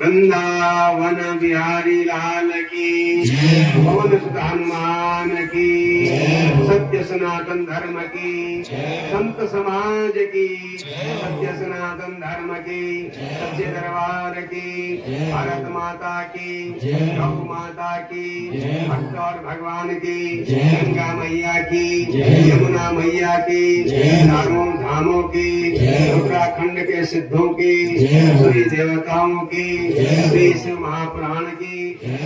वृंदावन बिहारी लाल की, पवन सुत हनुमान की, सत्य सनातन धर्म की, संत समाज की, सत्य सनातन धर्म की, सच्चे दरबार की, भारत माता की, गौ माता की, भक्त और भगवान की, गंगा मैया की, यमुना मैया की, चारों धामों की, उत्तराखंड के सिद्धों की, सभी देवताओं की, श्री शिव महापुराण की,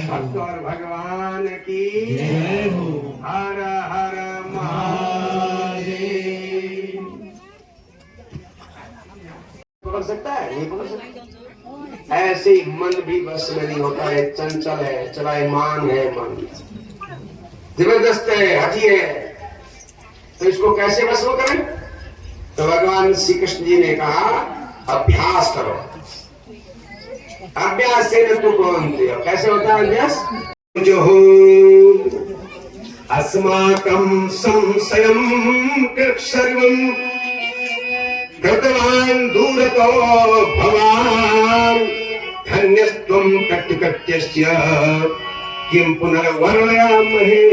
भक्त और भगवान की। हर हर महादेव। पकड़ सकता है? नहीं पकड़ सकता। ऐसे ही मन भी बस में नहीं होता है, चंचल है, चलायमान है मन, जबरदस्त है, हठी है। तो इसको कैसे बस वो करें? तो भगवान श्री कृष्ण जी ने कहा अभ्यास करो। अभ्यास से न तू कौन थे? कैसे होता है अभ्यास? जो अस्माकं संशयं सर्वं कृतवान् दूरतो भवान् धन्यस्त्वं कट्टकट्यस्य किं पुनर्वर्णयामहे।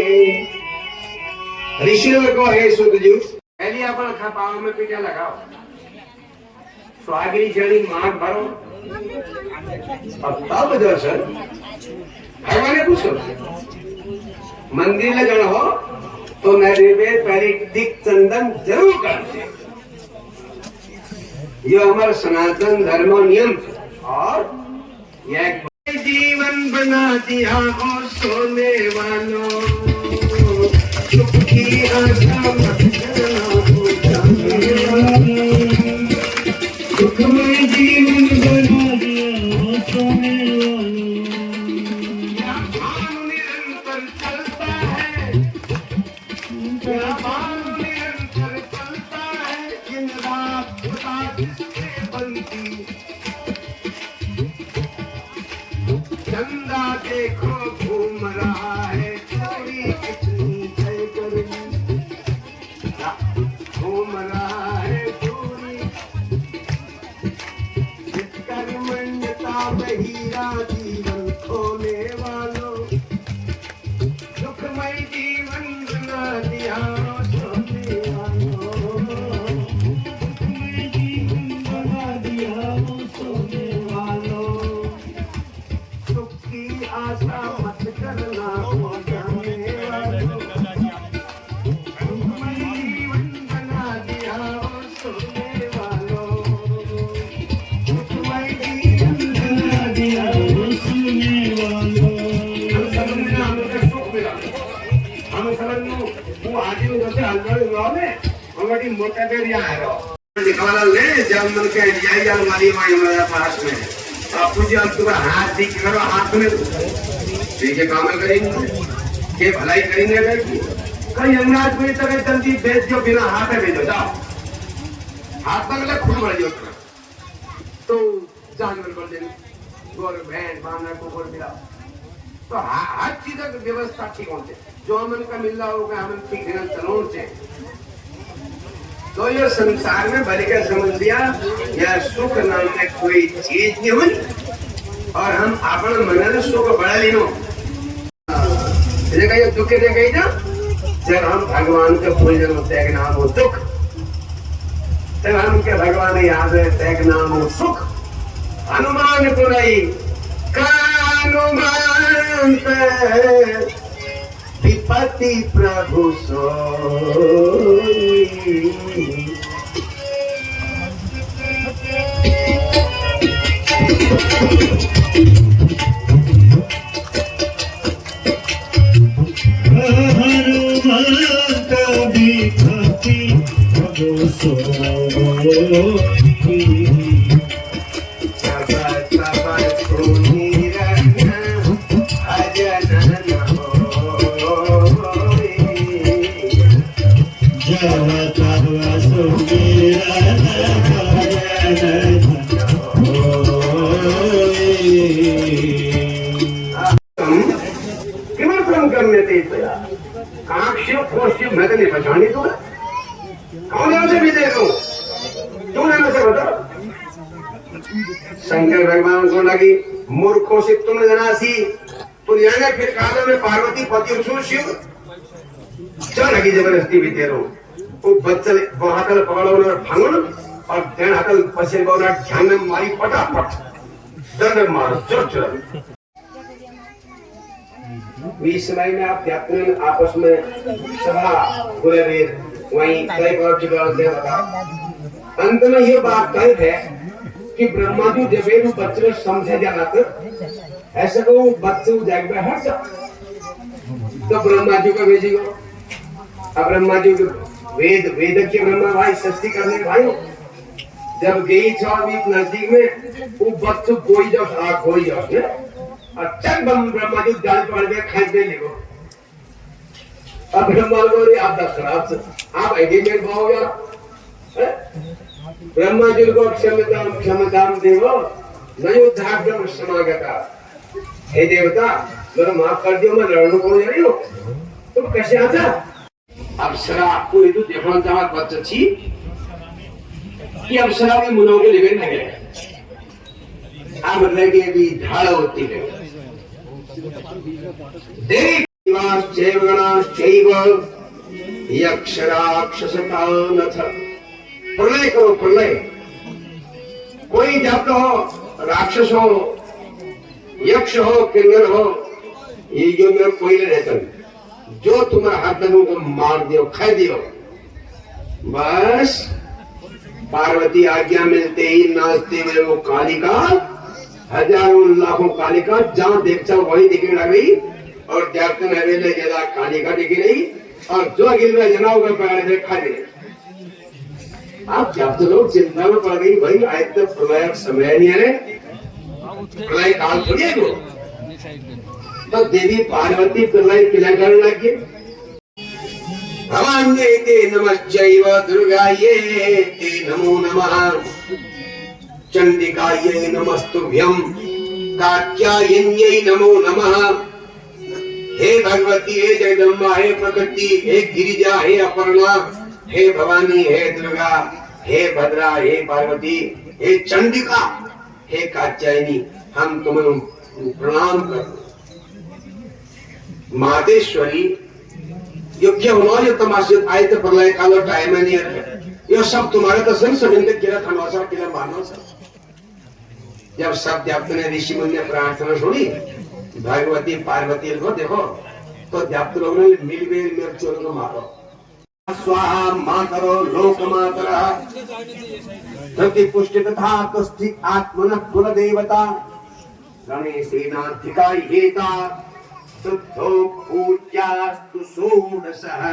ऋषियों को हे सुत जी, पहले अपन पाँव में पीछे लगाओ, स्वागरी जड़ी मार भरो, अब तब दर्शन। भगवान ने पूछो मंदिर में जाना हो तो नैवेद्य पहले दिक चंदन जरूर करते। ये हमारा सनातन धर्म नियम। और यह जीवन बना दिया हो सोने वालों, सुख की आशा मत करना हो जाने वालों, सुखमय जीवन बना दिया हो सोने वालों। क्या भाव निरंतर चलता है, क्या भाव निरंतर चलता है, दिन रात खुदा जिससे बनती। चंदा देखो घूम रहा है, चोरी कितनी है करनी, घूम रहा है चोरी। कर्मण्यता में हीरा जीवन खोने वालों, सुखमय जीवन बना दिया सोने वालों, सुखमय जीवन बना दिया सोने वालों, सुख की आशा मत करना हो जाने वालों, सुखमय जीवन बना दिया सोने वालों, सुखमय जीवन बना दिया सोने वालों। हमें सुख मिला, हमें समझ वो आदमी जैसे हलवाई हुआ ने हमारी मोटा देर यहाँ है निकाला ले जब मन के यही अलमारी में हमारे पास में आप पूछिए अब तुम्हारा हाथ दिख करो, हाथ में देखिए काम करेंगे के भलाई करेंगे अगर कहीं अंगाज कोई तरह जल्दी भेज दो, बिना हाथ में भेजो, जाओ हाथ में खुद बढ़ जाओ तो जानवर बढ़ जाएंगे, गोर भैंस बांधना को गोर मिला तो हर चीज की व्यवस्था ठीक होते, जो मन का मिल रहा होगा हम ठीक देना चलोड़ से। तो ये संसार में भले का समझ लिया या सुख नाम में कोई चीज नहीं हुई और हम अपन मन सुख बढ़ा लीनो देखा दुख देखा ना। जब हम भगवान के पूजन होते हैं नाम हो दुख, तब हम के भगवान याद रहते हैं नाम हो सुख। हनुमान को नहीं हनुमान विपत्ति प्रभु सोई। पहचानी तू कौन से भी दे दू तू नाम से बता। शंकर भगवान को लगी मूर्खों से तुम जनासी तो याने फिर कहा मैं पार्वती पति उसू शिव चल लगी जबरदस्ती भी तेरो वो बच्चल हाथल पकड़ो और भांगो और देन हाथल पसे को ना ध्यान में मारी फटाफट दंड मारो चुर इस समय में आप व्यापन आपस में सभा बोले वेद वहीं कई बार चिकाल से बता अंत में ये बात तय है कि ब्रह्मा जी जब बच्चे समझे जाना तो ऐसे को बच्चे जाग में हट जा तो ब्रह्मा जी का भेजी को अब ब्रह्मा जी वेद के ब्रह्मा भाई सस्ती करने भाई जब गई 24 नजदीक में वो बच्चों कोई जब आग हो जाओ अच्छा ब्रह्मा जी जाल पड़ गए खाई पे लिखो अब ब्रह्मा बोले आप दस खराब से आप ऐसे में पाओगे ब्रह्मा जी को क्षमता देवो नहीं उद्धार ब्रह्म समागता हे देवता मेरा माफ कर दियो मैं लड़ने को जा रही हूँ तुम कैसे आता अप्सरा आपको ये तो देखना चाहत बच्चा छी कि अप्सरा भी मुनों के लिए नहीं है अब लगे भी ढाल होती है प्रलय करो प्रलय कोई जब तो हो राक्षस हो यक्ष हो किन्नर हो ये जो मेरे कोई नहीं रहता जो तुम्हारा हाथ लगो को मार दियो खा दियो बस पार्वती आज्ञा मिलते ही नाचते हुए वो कालिका हजारों लाखों कालिका जहां देखता वही दिखने लगी और देवतन हवेले जरा कालिका दिख रही और जो गिर में जना होगा पैर में खा गए आप जब तो लोग चिंता में पड़ गई भाई आज तो प्रलय समय नहीं है प्रलय काल थोड़ी है वो तो देवी पार्वती प्रलय किला करने लगी भवान्ये ते नमश्चैव दुर्गाये ते नमो नमः चंडिकायै नमस्तुभ्यं कात्यायन्यै नमो नमः हे भगवती हे जगदम्बा हे प्रकृति हे गिरिजा हे अपर्णा हे भवानी हे दुर्गा हे भद्रा हे पार्वती हे चंडिका हे कात्यायनी हम तुम्हें प्रणाम करते मातेश्वरी योग्य होना जो तमाशे आए तो प्रलय काल टाइम नहीं है ये सब तुम्हारे तो संसर्ग किला खनौसा किला मानो सब जब सब देवता ने ऋषि मुनि ने प्रार्थना सुनी भगवती पार्वती को देखो तो देवता लोगों ने मिल गए मेरे चोर को मारो स्वाहा मातरो लोक मातरा धरती पुष्टि तथा तुष्टि आत्मन कुल देवता गणेशेनाधिका येता शुद्धो पूज्यास्तु षोडशः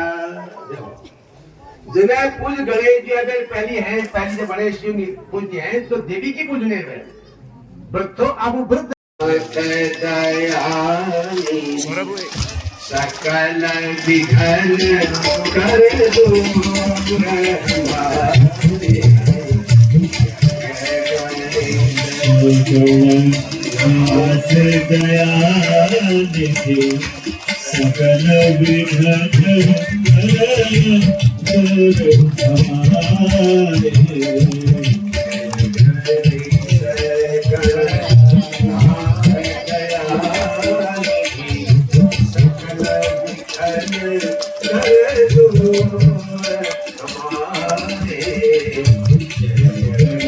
जिन्हें पूज गणेश जी अगर पहली जो बड़े शिव पूज्य है तो देवी की पूजने में वृद्धो अब वृद्ध सकल विघ्न कर दया निधि सकल विघ्न सकल विघ्न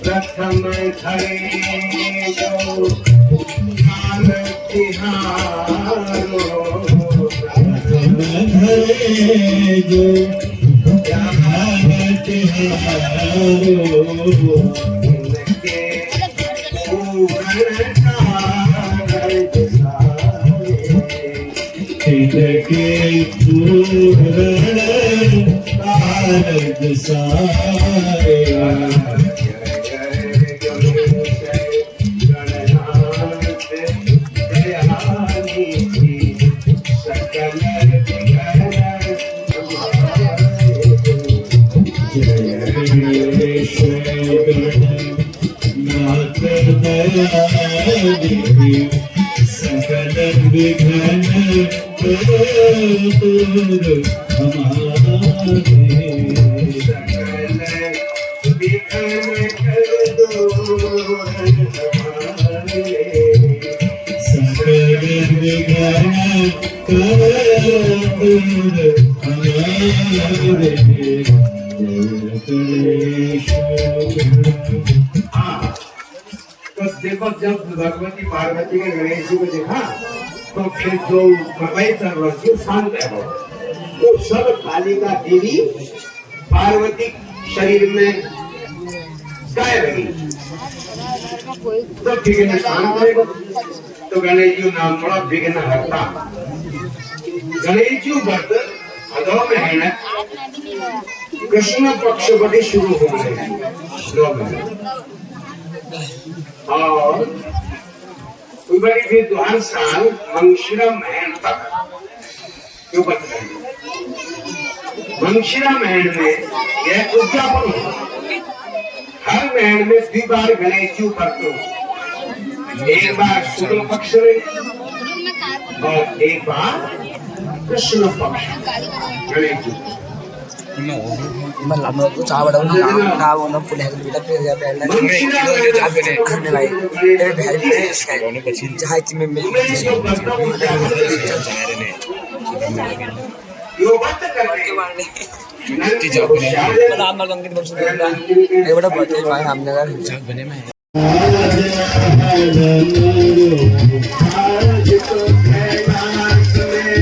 प्रथम धरे जो काल तिहारो धरे जो काल तिहारो इनके पूर्ण कारज सारे सकल विघ्न दूर हमारे सकल विघ्न दूर हमारे सकल विघ्न दूर हमारे हाँ तो देखो जब भगवती पार्वती ने गणेश जी को देखा तो फिर जो मकई चल रहा थी शांत है तो सब कालिका देवी पार्वती शरीर में गायब रही तो विघ्न शांत है तो गणेश जी नाम पड़ा विघ्न हरता गणेश जी व्रत अदो मेहनत कृष्ण पक्ष बड़ी शुरू हो गई और बड़ी विद्वान साल मंगशिरा महल तक जो बच रहे मंगशिरा महल में यह उद्यापन हर महल में 2 बार गणेश जी करते एक बार शुक्ल पक्ष में और एक बार कृष्ण पक्ष गणेश जी मैं लाना तो चावल डालूँ ना वो ना पुलिस के बेटा पे जा बैठना करने भाई ये भाई पे इसका जहाँ इतने में यो बात करके मारने चीज़ अपने नाम मार दूँगी तो बस ये बड़ा बहुत है भाई हमने का बने में आज तो कैलाश में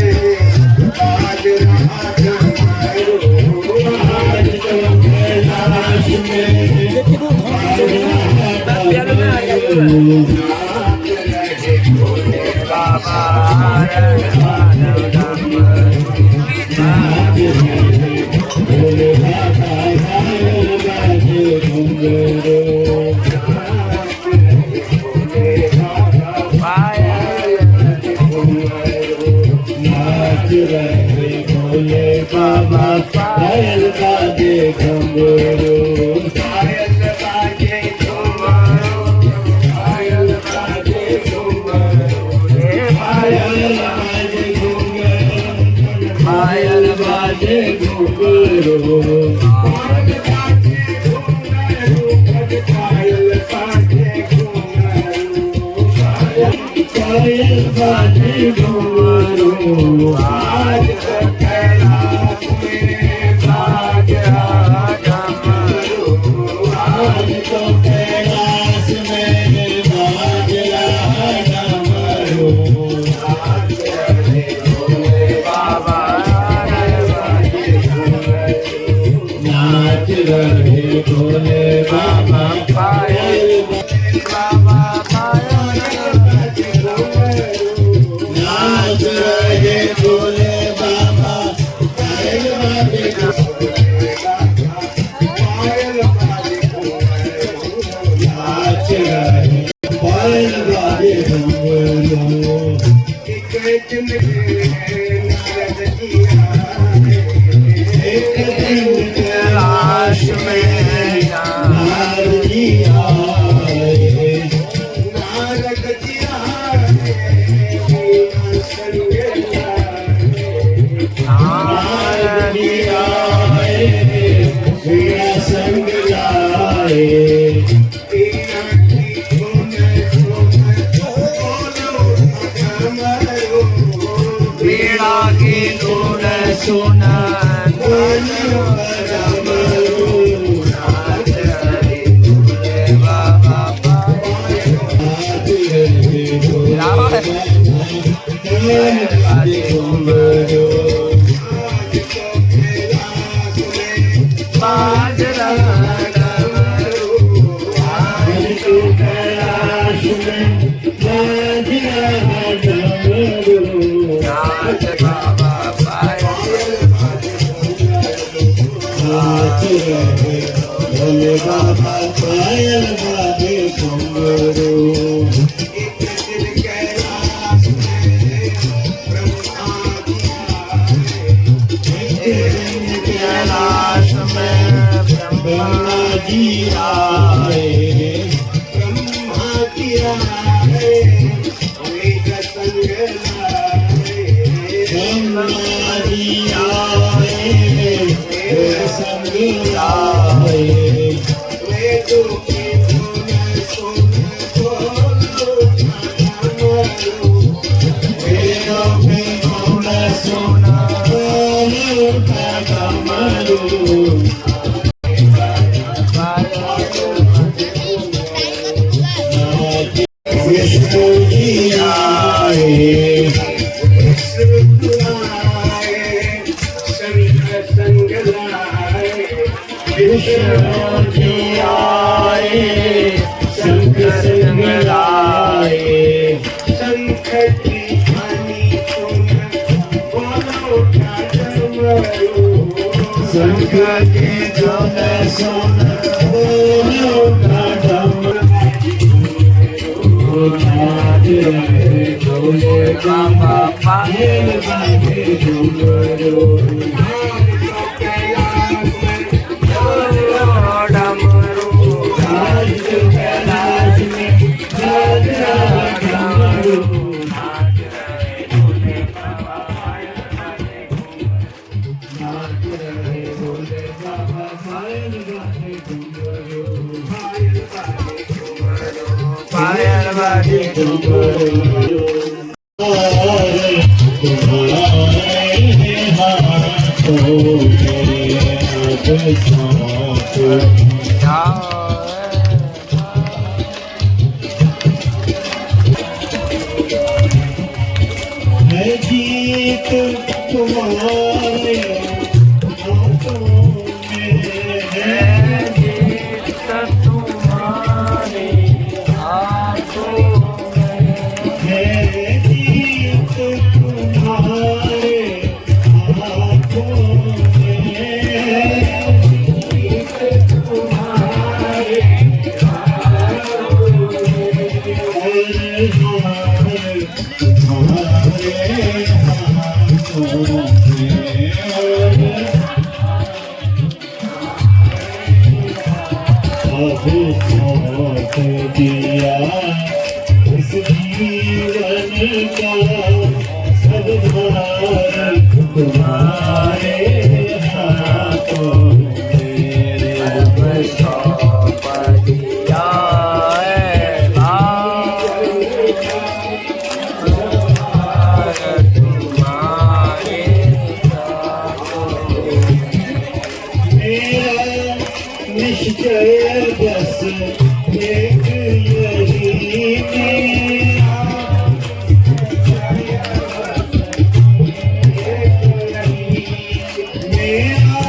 आज राजा बाबा पायल बाजे घुंघरू पायल बाजे घुंघरू पायल बाजे घुंघरू पायल बाजे घुंघरू पायल बाजे घुंघरू पायल बाजे घुंघरू पायल बाजे घुंघरू आज तो कैलाश में बाजा डमरू आज तो कैलाश में बाज रहा डमरू आज रे भोले बाबा नाच रहे भोले बाबा पायल बाबा पायल बाजे घुंघरू नाच रहे भोले बाबा पायल बाजे नाच रहे पायल बाजे घुंघरू एक दिन कैलाश में नारदी आए नारदी आए मेरा संग लाए बेड़ा की दूर सुना भोले बाबा पायल बाबे घुंघरू कैलाश में ब्रह्मा जी आए ब्रह्मा जी आए संग विष्णु जी आए शंख संग लाए शंख की ध्वनि सुन बोलो उठा डमरू शंख की ध्वनि सुन बोलो उठा डमरू नाच रहे ढोले बाबा पायल बाजे डमरू पायल बाजे डमरू जीत तुम्हारे हाथों में है जीत तुम्हारे हाथों में है जीत तुम्हारे हाथों में जीत तुम्हारे हाथों दिया इस जीवन का सब भार तुम्हारे हाथों मेरे सौंप दिया निश्चय बस एक यही मेरा मेरा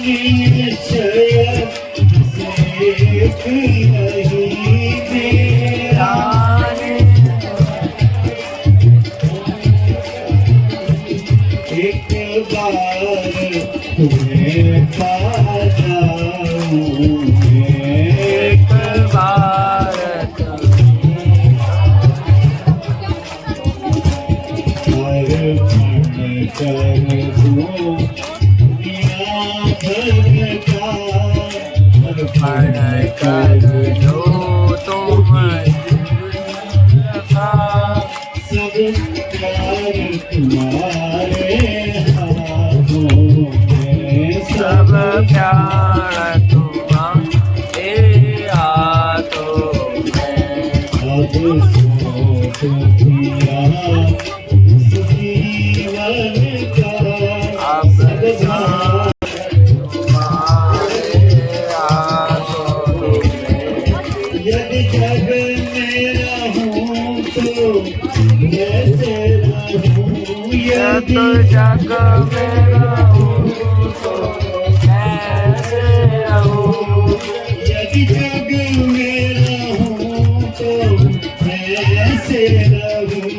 निश्चय बस एक यही मेरा एक बार तुम्हें पा जाऊं एक बार हर मन कर दूं दुनिया भर का हर मन कर दूं तुम सब प्यार तुम्हारे हाथों में सब प्यार तुम्हारे हाथों में अब सोच दिया इस जीवन का अब तुम्हारे हाथों में यदि जग में रहूं तो कैसे रहूं यदि जग में रहूं तो कैसे रहूं यदि जग में रहूं तो कैसे रहूं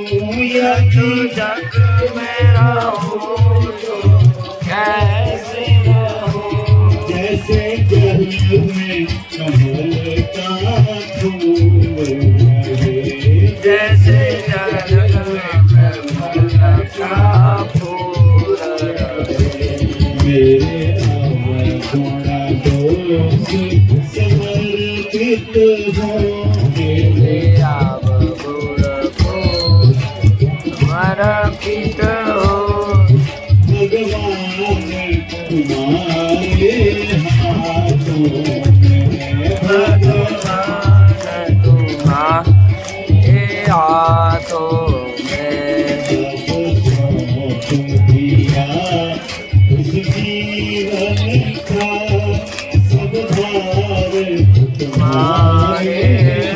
यदि जग में रहूं तो कैसे रहूं जैसे जल में कमल का फूल रहे जैसे जल में कमल का फूल रहे मेरे गुणा दोष समर्पित हो मेरे गुण को समर्पित हो भगवान तुम्हारे हाथों में भगवान तुम्हारे हाथों में दिया उस जीवन का सब भार तुम्हारे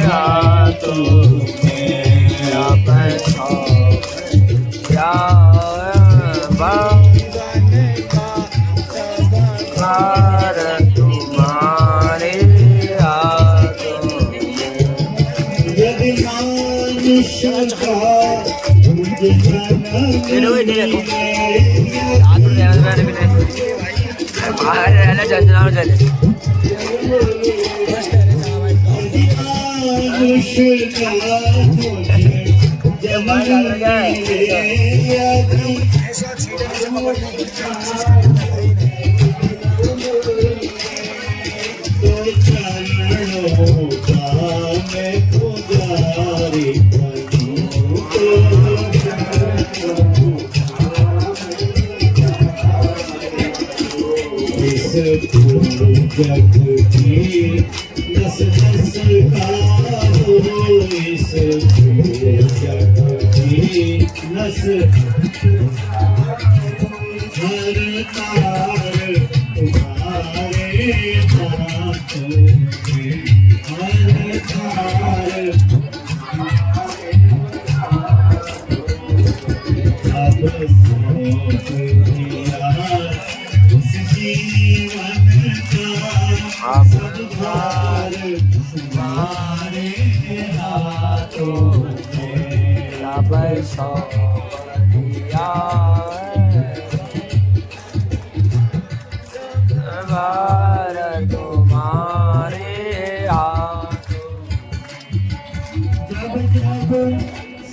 हाथों में अब क्या बंधन का सब भार तुम्हारे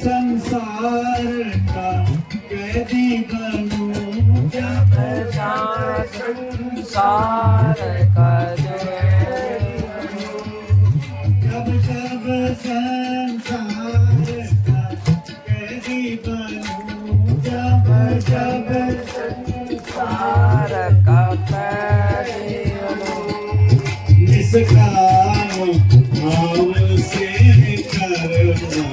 संसार का कैदी बनूं, जब संसार का जब संसार का कैदी बनूं, जब संसार का कैदी बनूं, निष्काम भाव से करना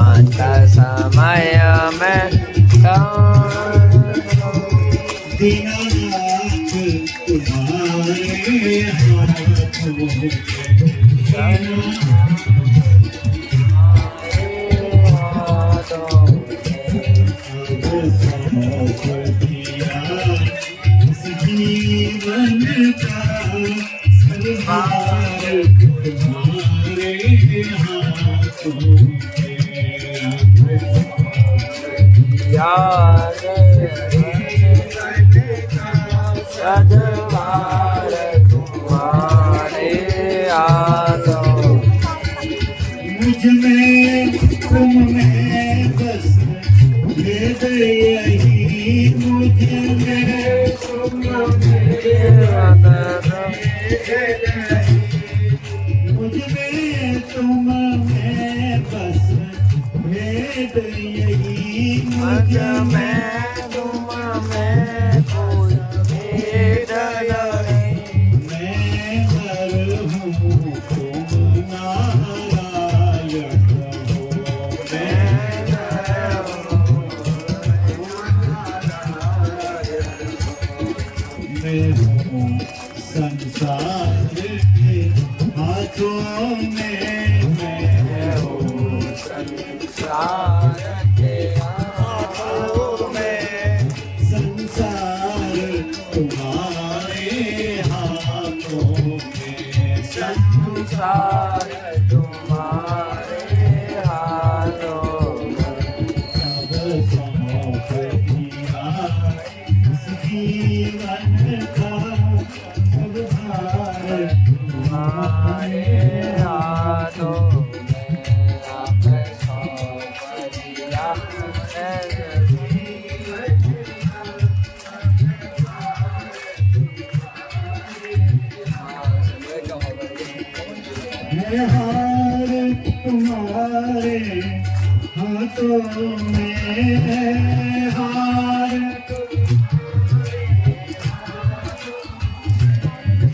अंत समय में दीनानाथ तुम्हारे हाथों में, जीवन का संभार तुम्हारे हाथों में, सदवार तुम्हारे हाथों, मुझ में तुम में बस भेद यही, मुझ में तुम मुझ में तुम में बस भेद यही, मुझ में तुम में कोई भेद नहीं, मैं हर हूँ तुम नारायण हो, मैं हूँ संसार के हाथों में, मैं हूँ संसार के हाथों में, संसार तुम्हारे हाथों में, संसार तुम्हारे हाथों में, सब सौंप दिया जीवन का, सब भार तुम्हारे हाथों में, आप सौंप दिया है हार तुम्हारे हाथों में, हार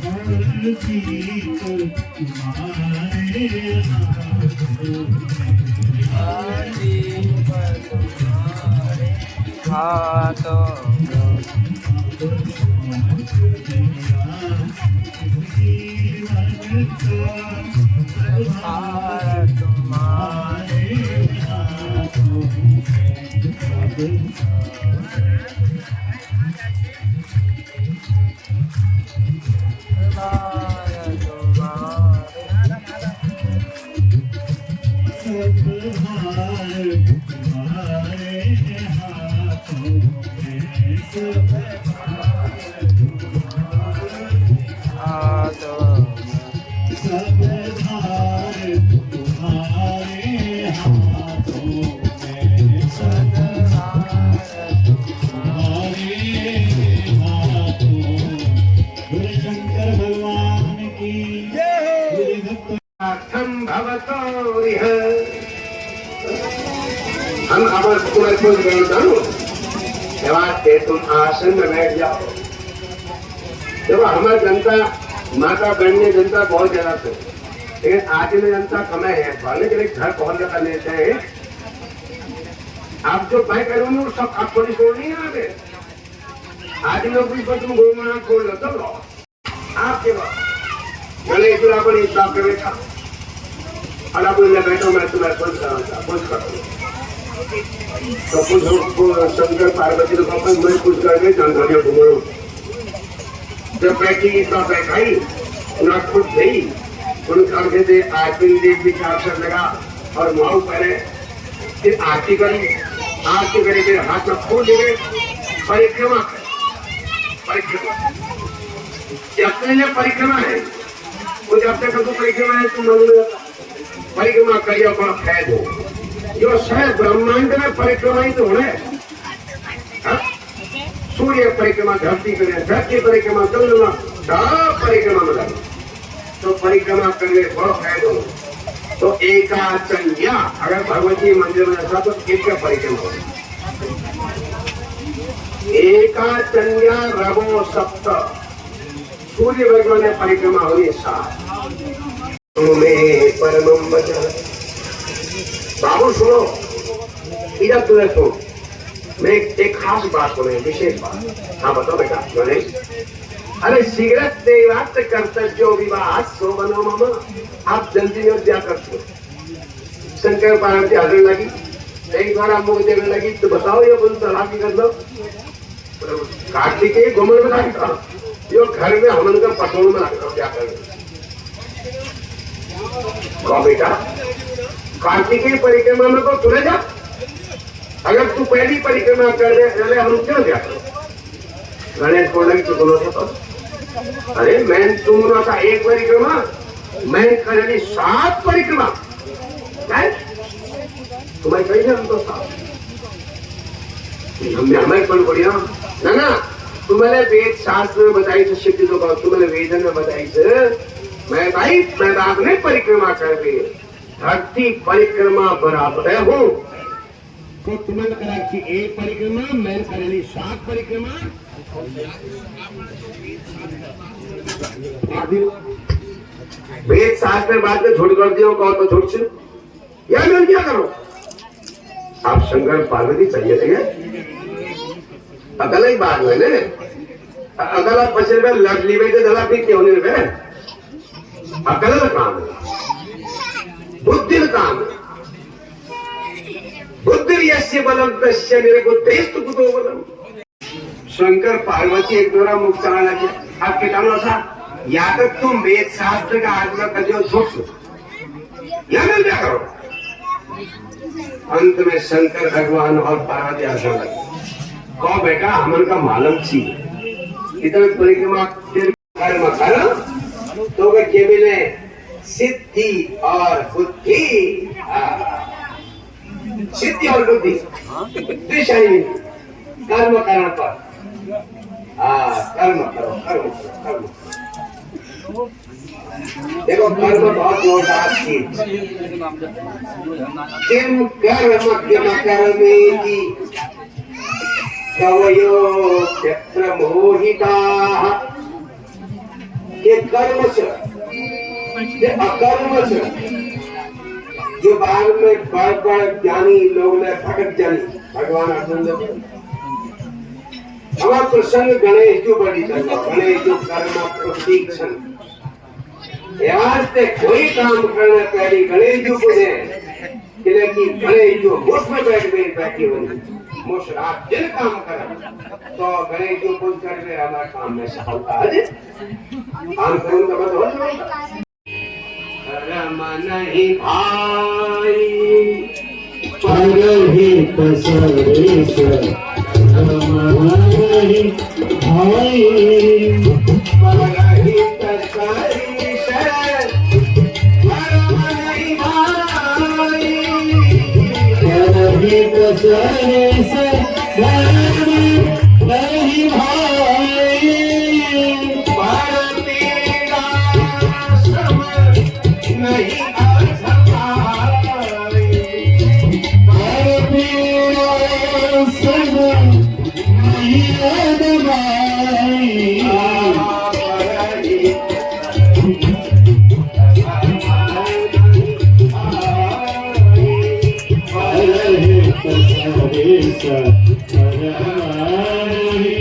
और जीत तुम्हारे हाथों में, हाथों तुम्हारे हाथों में, हम अब तुम्हारे को जानू से तुम आसन में बैठ जाओ। देखो हमारी जनता माता बहन जनता बहुत ज्यादा थे, लेकिन आज में जनता कम है, पहले के घर पहुंच कर लेते हैं। आप जो मैं करूंगी वो सब आप थोड़ी छोड़ नहीं आगे। आज लोग भी तुम गोमाना छोड़ लो तो आपके बाद गणेश अपनी हिसाब कर बैठा और आप बैठो मैं तुम्हारे कुछ करूँ तो कुछ शंकर पार्वती मैं कुछ करके जानकारी घूमो। जब बैठी तो बैठाई उन्हें खुद गई उनका दे आरती देव भी अवसर लगा और मुहाव पहने फिर आरती करी फिर हाथ में फूल ले परिक्रमा अपने लिए परिक्रमा है वो जब तक परिक्रमा है तुम परिक्रमा करिए और फैद हो जो शायद ब्रह्मांड में परिक्रमा ही तो है। सूर्य परिक्रमा धरती करें, धरती परिक्रमा चंद्रमा सब परिक्रमा में लगे तो परिक्रमा करने बहुत फायदा हो। तो एकाचन्या अगर भगवती मंदिर में ऐसा तो एक का परिक्रमा हो। एकाचन्या रवो सप्त सूर्य भगवान ने परिक्रमा हुई 7 तुम्हें परमम वचन। बाबू सुनो इधर तुम्हें सुन मैं एक खास बात बोले विशेष बात। हाँ बताओ बेटा गणेश। अरे सिगरेट देवात कर्तव्यो विवाह सो बनो मामा आप जल्दी में क्या करते हो। शंकर पार्वती हजर लगी एक बार आप मुझे देने लगी तो बताओ ये बोल सलाह की कर लो। कार्तिकेय घुमन में लगता यो घर में हमन का पटोल में लगता क्या कर बेटा। कार्तिकेय परिक्रमा में तो तुले जा अगर तू पहली परिक्रमा कर रहे हम क्यों जाते। गणेश बोल रही तो दोनों तो अरे मैं तुम था एक परिक्रमा मैं कर 7 परिक्रमा तुम्हारी कही हम तो हमें कौन बढ़िया ना तुम्हारे वेद शास्त्र में बताई से सिद्धि तो तुम्हारे वेदन में बताई से मैं भाई मैदान में परिक्रमा कर रही धरती परिक्रमा बराबर हूँ तो तुम्हें करा कि एक परिक्रमा मैं करेली 7 परिक्रमा। वेद शास्त्र बात में झूठ कर दियो कहो तो झूठ से या मैं क्या करो। आप शंकर पार्वती चाहिए थे अगल ही बात है ने अगला पचर में लड़ ली तो जला फिर क्यों नहीं रहे अगल काम बुद्धि काम बुद्धि यस्य बलम तस्य निरबुद्धेस्तु कुतो बलम। शंकर पार्वती एक दोरा मुख चला लगे आपके कहना था या तो तुम वेद शास्त्र का आत्मा कर दो झूठ या मैं क्या करो। अंत में शंकर भगवान और पार्वती आश्रम लगे कहो बेटा हमन का मालूम छी इतना परिक्रमा कर्म करो तो के मिले सिद्धि और बुद्धि। सिद्धि और बुद्धि दिशाई कर्म करने पर कर्म करो कर्म देखो कर्म बहुत जोरदार चीज किम कर्म कर्मेति कवयो क्षत्र मोहिता ये कर्म से ये अकर्म से जो बाद में बड़ ज्ञानी लोग ने भगत जानी भगवान अर्जुन हमारा प्रसंग गणेश जो बड़ी चल गणेश जो कर्म प्रतीक्षण यार से कोई काम करने पहले गणेश जी को दे कि गणेश जो मुठ में बैठी हुई मोश रात दिन काम कर तो गणेश जो पूछ कर वे हमारा काम में सफलता है काम करूं तो बस हो जाएगा रम नहीं भाई परहित सरेश रमहि भाई परहित सरेश रम नहीं भाई परहित सरेश रमहि भाई पर तेरा श्रम नहीं आ सकता Hare